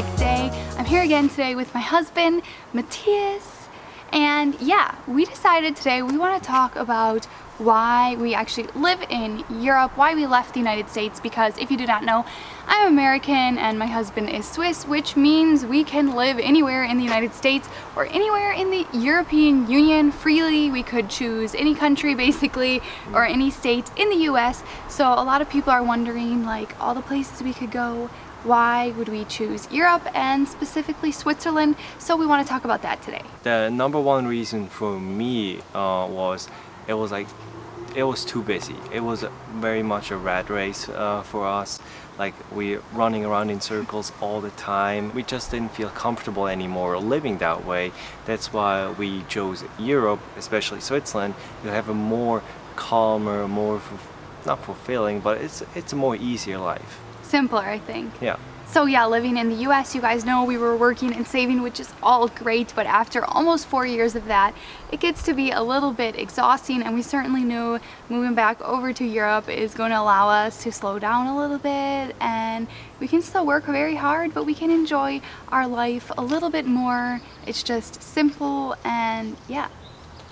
big day. I'm here again today with my husband, Matthias, and yeah, we decided today we want to talk about why we actually live in Europe, why we left the United States, because if you do not know, I'm American and my husband is Swiss, which means we can live anywhere in the United States or anywhere in the European Union freely. We could choose any country basically, or any state in the US. So a lot of people are wondering, like, all the places we could go, why would we choose Europe and specifically Switzerland? So we want to talk about that today. The number one reason for me was it was too busy. It was very much a rat race for us. Like, we're running around in circles all the time. We just didn't feel comfortable anymore living that way. That's why we chose Europe, especially Switzerland, to have a more calmer, more not fulfilling, but it's a more easier life. Simpler, I think. Yeah. So yeah, living in the US, you guys know we were working and saving, which is all great, but after almost 4 years of that, it gets to be a little bit exhausting, and we certainly knew moving back over to Europe is going to allow us to slow down a little bit, and we can still work very hard, but we can enjoy our life a little bit more. It's just simple, and yeah,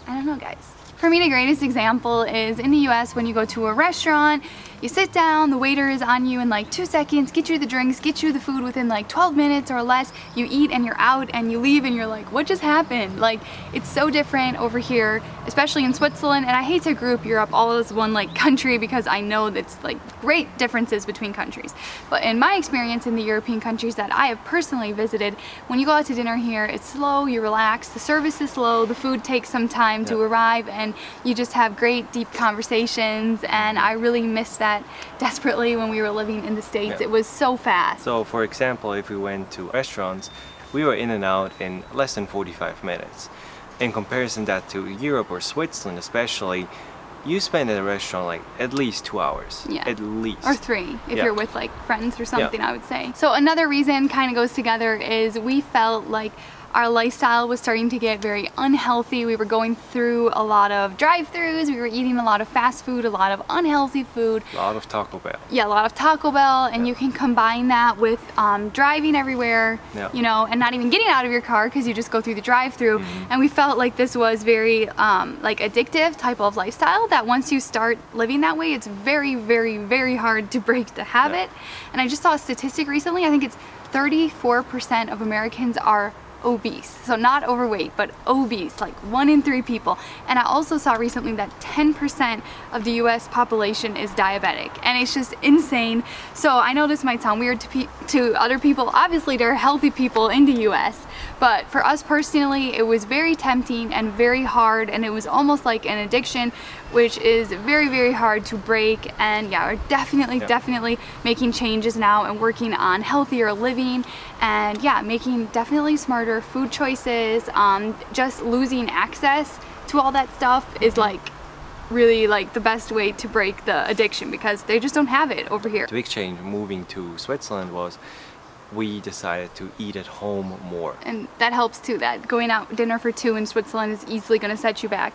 I don't know, guys. For me, the greatest example is in the US, when you go to a restaurant, you sit down, the waiter is on you in like 2 seconds, get you the drinks, get you the food within like 12 minutes or less. You eat and you're out, and you leave and you're like, what just happened? Like, it's so different over here, especially in Switzerland. And I hate to group Europe all as one like country, because I know that's like great differences between countries. But in my experience in the European countries that I have personally visited, when you go out to dinner here, it's slow, you relax, the service is slow, the food takes some time to arrive, and you just have great deep conversations. And I really miss that desperately when we were living in the States. It was so fast. So for example, if we went to restaurants, we were in and out in less than 45 minutes. In comparison that to Europe or Switzerland especially, you spend at a restaurant like at least 2 hours. Yeah. At least. Or 3 if you're with like friends or something, Yeah. I would say. So another reason kind of goes together is we felt like our lifestyle was starting to get very unhealthy. We were going through a lot of drive-thrus, we were eating a lot of fast food, a lot of unhealthy food. A lot of Taco Bell. Yeah, a lot of Taco Bell, and you can combine that with driving everywhere, you know, and not even getting out of your car because you just go through the drive-thru. And we felt like this was very like addictive type of lifestyle, that once you start living that way, it's very, very, very hard to break the habit. And I just saw a statistic recently, I think it's 34% of Americans are obese. So not overweight, but obese, like 1 in 3 people. And I also saw recently that 10% of the US population is diabetic, and it's just insane. So I know this might sound weird to other people. Obviously there are healthy people in the US, but for us personally, it was very tempting and very hard, and it was almost like an addiction, which is very, very hard to break. And yeah, we're definitely making changes now and working on healthier living, and yeah, making definitely smarter food choices. Just losing access to all that stuff is like really like the best way to break the addiction, because they just don't have it over here. The big change moving to Switzerland was we decided to eat at home more. And that helps too, that going out dinner for 2 in Switzerland is easily going to set you back,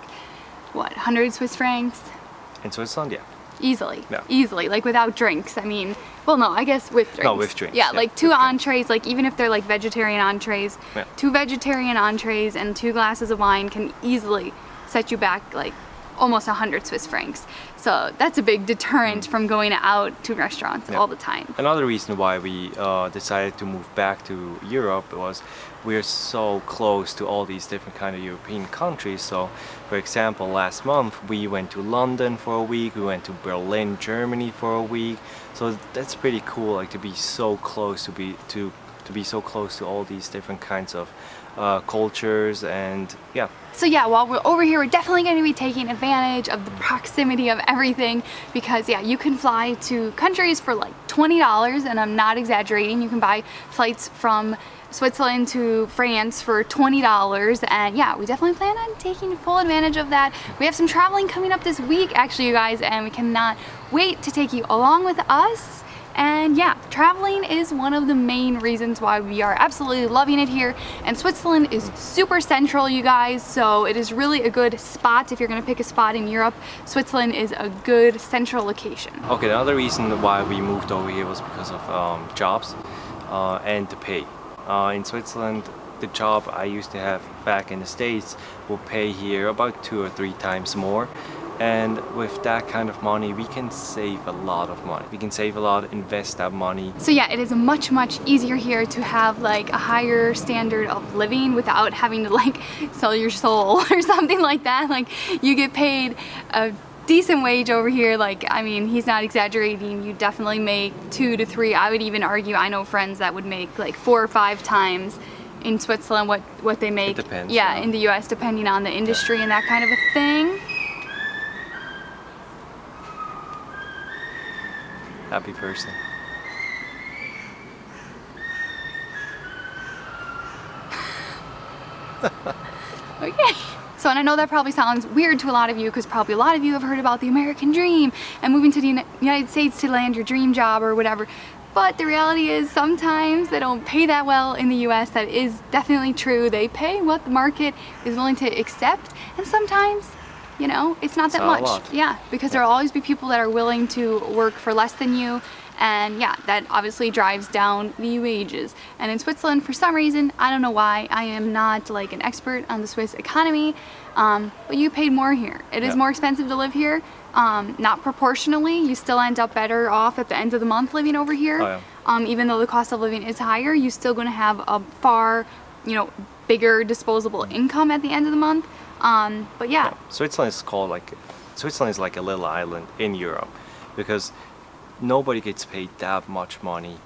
what, 100 Swiss francs? In Switzerland, yeah. Easily. Yeah. Easily, like without drinks. I mean, well, no, I guess with drinks. No, with drinks. Yeah, like 2 with entrees, like even if they're like vegetarian entrees, 2 vegetarian entrees and 2 glasses of wine can easily set you back like almost 100 Swiss francs. So that's a big deterrent from going out to restaurants all the time. Another reason why we decided to move back to Europe was we're so close to all these different kind of European countries. So for example, last month we went to London for a week, we went to Berlin, Germany for a week. So that's pretty cool, like to be so close, to be so close to all these different kinds of cultures, and yeah. So yeah, while we're over here, we're definitely going to be taking advantage of the proximity of everything, because yeah, you can fly to countries for like $20, and I'm not exaggerating. You can buy flights from Switzerland to France for $20, and yeah, we definitely plan on taking full advantage of that. We have some traveling coming up this week actually, you guys, and we cannot wait to take you along with us. And yeah, traveling is one of the main reasons why we are absolutely loving it here. And Switzerland is super central, you guys, so it is really a good spot. If you're gonna pick a spot in Europe, Switzerland is a good central location. Okay, the other reason why we moved over here was because of jobs and the pay. In Switzerland, the job I used to have back in the States will pay here about 2 or 3 times more. And with that kind of money, we can save a lot of money. We can save a lot, invest that money. So yeah, it is much easier here to have like a higher standard of living without having to like sell your soul or something like that. Like you get paid a decent wage over here. Like, I mean, he's not exaggerating. You definitely make 2 to 3. I would even argue, I know friends that would make like 4 or 5 times in Switzerland what they make. It depends, yeah, you know. in the US, depending on the industry and that kind of a thing. Happy person. Okay. So, and I know that probably sounds weird to a lot of you because probably a lot of you have heard about the American dream and moving to the United States to land your dream job or whatever. But the reality is sometimes they don't pay that well in the US. That is definitely true. They pay what the market is willing to accept, and sometimes, you know, it's not that Not a much. lot. Yeah, because there'll always be people that are willing to work for less than you. And yeah, that obviously drives down the wages. And in Switzerland, for some reason, I don't know why, I am not like an expert on the Swiss economy, but you paid more here. It is Yeah. more expensive to live here, not proportionally. You still end up better off at the end of the month living over here. Oh, yeah. Even though the cost of living is higher, you're still going to have a far, you know, bigger disposable income at the end of the month. But yeah. Switzerland is like a little island in Europe, because nobody gets paid that much money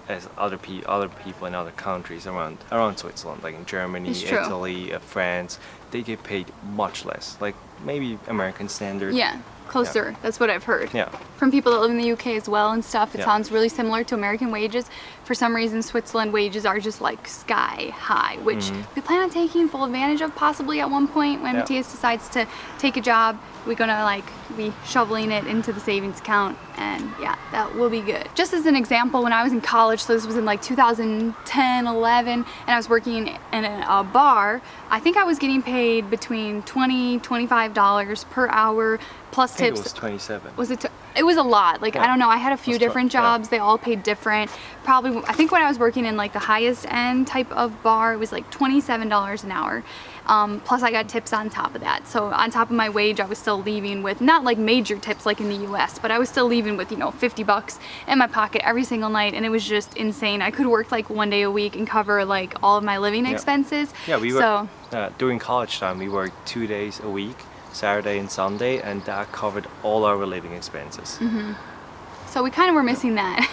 as other people in other countries around Switzerland, like in Germany, It's true. Italy, France. They get paid much less, like maybe American standard. Yeah, closer. That's what I've heard. Yeah. From people that live in the UK as well and stuff, it Yeah. sounds really similar to American wages. For some reason, Switzerland wages are just like sky high, which we plan on taking full advantage of possibly at one point when Yeah. Matthias decides to take a job. We're gonna like be shoveling it into the savings account, and yeah, that will be good. Just as an example, when I was in college, so this was in like 2010, 11, and I was working in a bar, I think I was getting paid between $20, $25 per hour plus I think tips. it was 27. Was it? It was a lot. Like, Yeah. I don't know. I had a few That's different yeah. jobs. They all paid different. Probably, I think when I was working in like the highest end type of bar, it was like $27 an hour. Plus I got tips on top of that. So on top of my wage, I was still leaving with not like major tips like in the US, but I was still leaving with, you know, $50 in my pocket every single night. And it was just insane. I could work like 1 day a week and cover like all of my living Yeah. expenses. Yeah, we were So, during college time. We worked 2 days a week, Saturday and Sunday, and that covered all our living expenses. So we kind of were missing that.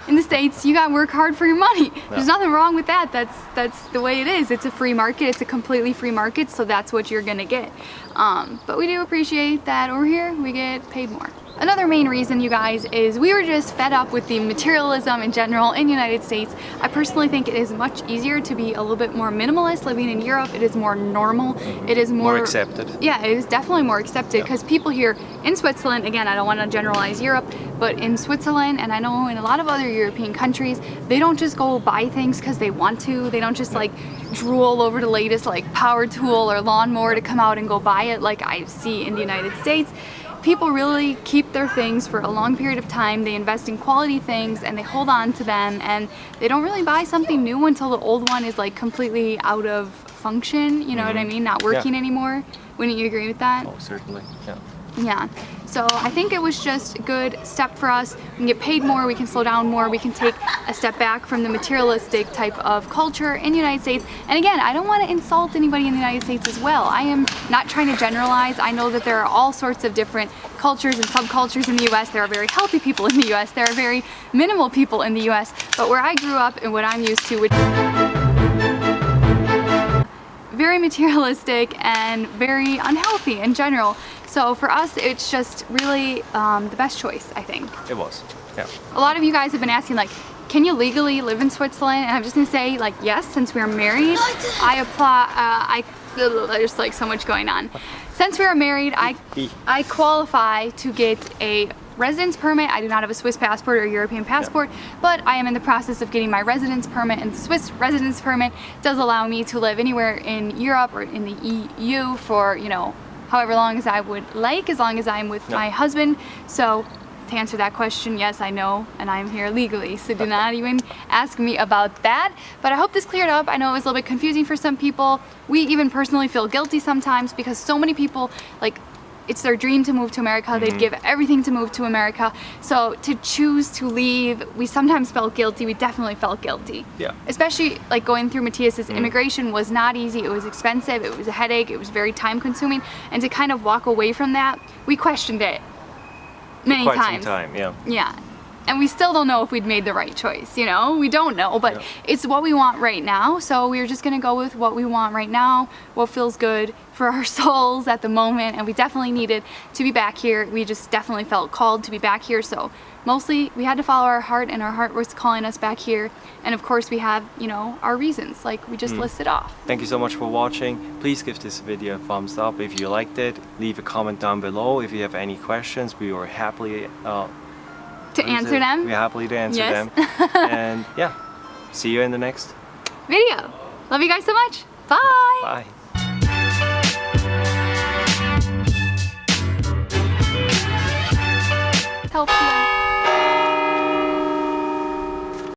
In the States, you gotta work hard for your money. There's nothing wrong with that. That's the way it is. It's a free market. It's a completely free market, so that's what you're gonna get. But we do appreciate that over here we get paid more. Another main reason, you guys, is we were just fed up with the materialism in general in the United States. I personally think it is much easier to be a little bit more minimalist living in Europe. It is more normal. It is More accepted. Yeah, it is definitely more accepted because people here in Switzerland, again, I don't want to generalize Europe, but in Switzerland, and I know in a lot of other European countries, they don't just go buy things because they want to. They don't just like drool over the latest like power tool or lawnmower to come out and go buy it like I see in the United States. People really keep their things for a long period of time. They invest in quality things and they hold on to them, and they don't really buy something new until the old one is like completely out of function. You know what I mean? Not working anymore. Wouldn't you agree with that? Oh, certainly. Yeah. Yeah. So I think it was just a good step for us. We can get paid more, we can slow down more, we can take a step back from the materialistic type of culture in the United States. And again, I don't want to insult anybody in the United States as well. I am not trying to generalize. I know that there are all sorts of different cultures and subcultures in the US. There are very healthy people in the US. There are very minimal people in the US. But where I grew up and what I'm used to, which very materialistic and very unhealthy in general. So for us, it's just really the best choice, I think. It was. Yeah. A lot of you guys have been asking, like, can you legally live in Switzerland? And I'm just gonna say, like, yes, since we're married, I apply, there's like so much going on. Since we are married, I qualify to get a residence permit. I do not have a Swiss passport or a European passport, but I am in the process of getting my residence permit, and the Swiss residence permit does allow me to live anywhere in Europe or in the EU for, you know, however long as I would like, as long as I'm with my husband. So to answer that question, yes, I know, and I'm here legally, so do not even ask me about that. But I hope this cleared up. I know it was a little bit confusing for some people. We even personally feel guilty sometimes because so many people, like, it's their dream to move to America. They'd give everything to move to America. So to choose to leave, we sometimes felt guilty. We definitely felt guilty. Yeah. Especially like going through Matthias's immigration was not easy. It was expensive. It was a headache. It was very time consuming. And to kind of walk away from that, we questioned it many Quite times. some time, yeah. Yeah. And we still don't know if we'd made the right choice, you know? We don't know, but it's what we want right now. So we're just gonna go with what we want right now, what feels good for our souls at the moment. And we definitely needed to be back here. We just definitely felt called to be back here. So mostly we had to follow our heart, and our heart was calling us back here. And of course we have, you know, our reasons, like we just listed off. Thank you so much for watching. Please give this video a thumbs up if you liked it. Leave a comment down below if you have any questions. We were happily To answer them. We're happily to answer Yes. them. And yeah, see you in the next Video. Love you guys so much. Bye. Bye.